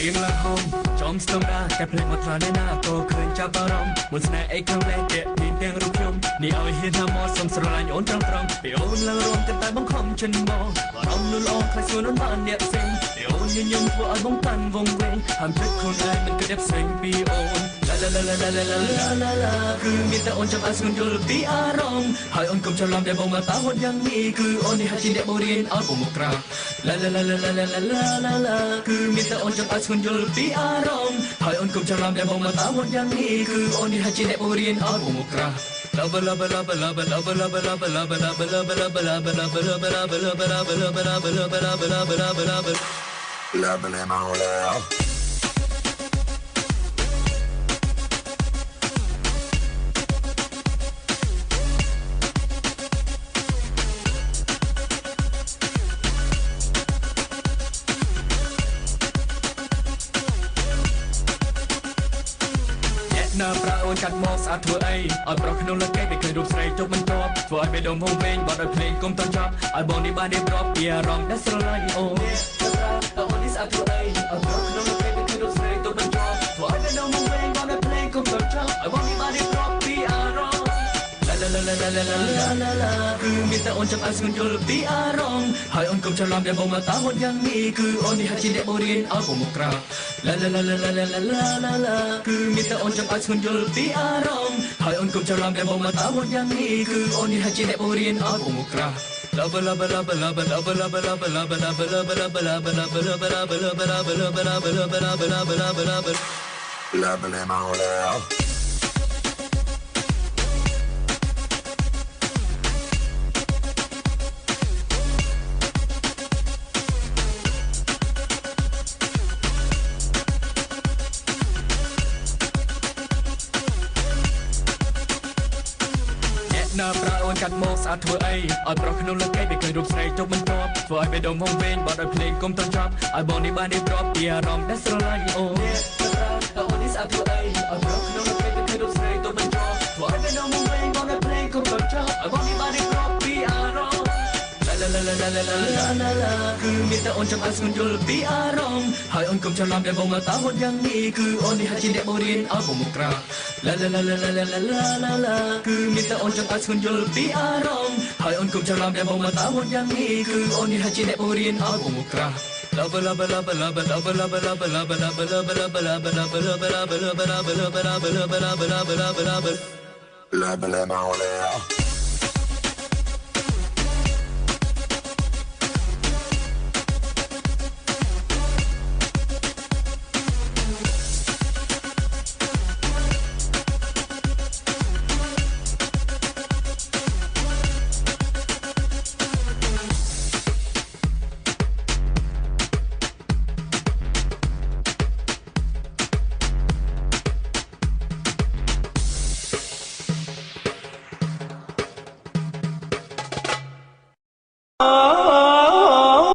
រៀងឡើងហមចំស្ទងដាតែភ្លេចមកថ្លាណែណាក៏ឃើញចាប់អារម្មណ៍មុនស្នេហ៍អីខាងឡែកតែមានទាំងរូបខ្ញុំនេះឲ្យហ៊ានថាមកសុំស្រឡាញ់អូនត្រង់ពីអូនឡើងរួមតែបង្ខំចិនមកបារម្ភលូលអងខ្លាចសួនអូនបានអ្នកផ្សេងពីអូនញញឹមធ្វើឲ្យបងតាន់វងវែងហាមចិត្តខ្លួនឯងមិនគិតតែផ្សេងពីអូនឡាឡាឡាឡាឡាឡាឡាឡាគឺមានតែអូនចាំឲ្យស្ងួនយល់ពីអារម្មណ៍ហើយអូនកុំច្រឡំដែលបងមកតាហត់យ៉ាងនេះគឺអូននេះហាក់ជាអ្នកបរៀនឲ្យបងមកក្រៅឡាឡាឡាឡាឡាឡាឡាឡាគឺមានតែអូនចាំឲ្យស្ងួនយល់ពីអារម្មណ៍ហើយអូនកុំច្រឡំដែលបងមកតាហត់យ៉ាងនេះគឺអូននេះហាក់ជាអ្នកបរៀនឲ្យបងមកក្រៅLove love love love love love love love love love love love love love love love love ណាប្រាអូនកាត់មកស្អាតធ្វើអីឲ្យប្រុសក្នុងលើកគេឃើញរូបស្រីចុះបន្ទាប់ធ្វើឲ្យបេះដូងហងវែងបត់ឲ្យភ្លេងគុំតន់ចប់ឲ្យបងនេះបានរៀបរាប់ពីអារម្មណ៍ដែលស្រឡាញ់អូនប្រាអូននេះស្អាតធ្វើអីឲ្យប្រុសក្នុងលើកគេឃើញរូបស្រីចុះបន្ទាប់ធ្វើឲ្យបេះដូងហងវែងបត់ឲ្យភ្លេងគុំតន់ចប់ឲ្យបងនេះបានរៀបរាប់ពីអារម្មណ៍ឡាឡាឡាឡាឡាឡាឡាឡាគឺមានតែអូនចាំឲ្យស្ងួនយល់ពីអារម្មណ៍ហើយអូនកុំច្រឡំដែលបងមកតាហត់យ៉ាងនេះគឺអូននេះហាក់ជាអ្នកបរៀនឲ្យបងមកក្រៅឡាឡាឡាឡាឡាឡាឡាឡាគឺមានតែអូនចាំឲ្យស្ងួនយល់ពីអារម្មណ៍ហើយអូនកុំច្រឡំដែលបងមកតាហត់យ៉ាងនេះគឺអូននេះហាក់ជាអ្នកបរៀនឲ្យបងមកក្រៅ Love love love love love love love love love love love love love love love love love love ណាប្រាអូនកាត់មកស្អាតធ្វើអីឲ្យប្រុសក្នុងលើកគេឃើញរូបស្រីចុះបន្ទាប់ធ្វើឲ្យបេះដូងហងវែងបត់ឲ្យភ្លេងគុំតន់ចប់ឲ្យបងនេះបានរៀបរាប់ពីអារម្មណ៍ដែលស្រឡាញ់អូនប្រាអូននេះស្អាតធ្វើអីឲ្យប្រុសក្នុងលើកគេឃើញរូបស្រីចុះបន្ទាប់ធ្វើឲ្យបេះដូងហងវែងបត់ឲ្យភ្លេងគុំតន់ចប់ឲ្យបងនេះបានរៀបរាប់ពីអារម្មណ៍ឡាឡាឡាឡាឡាឡាឡាគឺមានតែអូនចាំឲ្យស្ងួនយល់ពីអារម្មណ៍ហើយអូនកុំច្រឡំដែលបងមកតាហត់យ៉ាងនេះគឺអូននេះហាក់ជាអ្នកបរៀនឲ្យបងមកក្រៅឡាឡាឡាឡាឡាឡាឡាឡាគឺមានតែអូនចាំឲ្យស្ងួនយល់ពីអារម្មណ៍ហើយអូនកុំច្រឡំដែលបងមកតាហត់យ៉ាងនេះគឺអូននេះហាក់ជាអ្នកបរៀនឲ្យបងមកក្រៅ Love love love love love love love love love love love love love love love love love love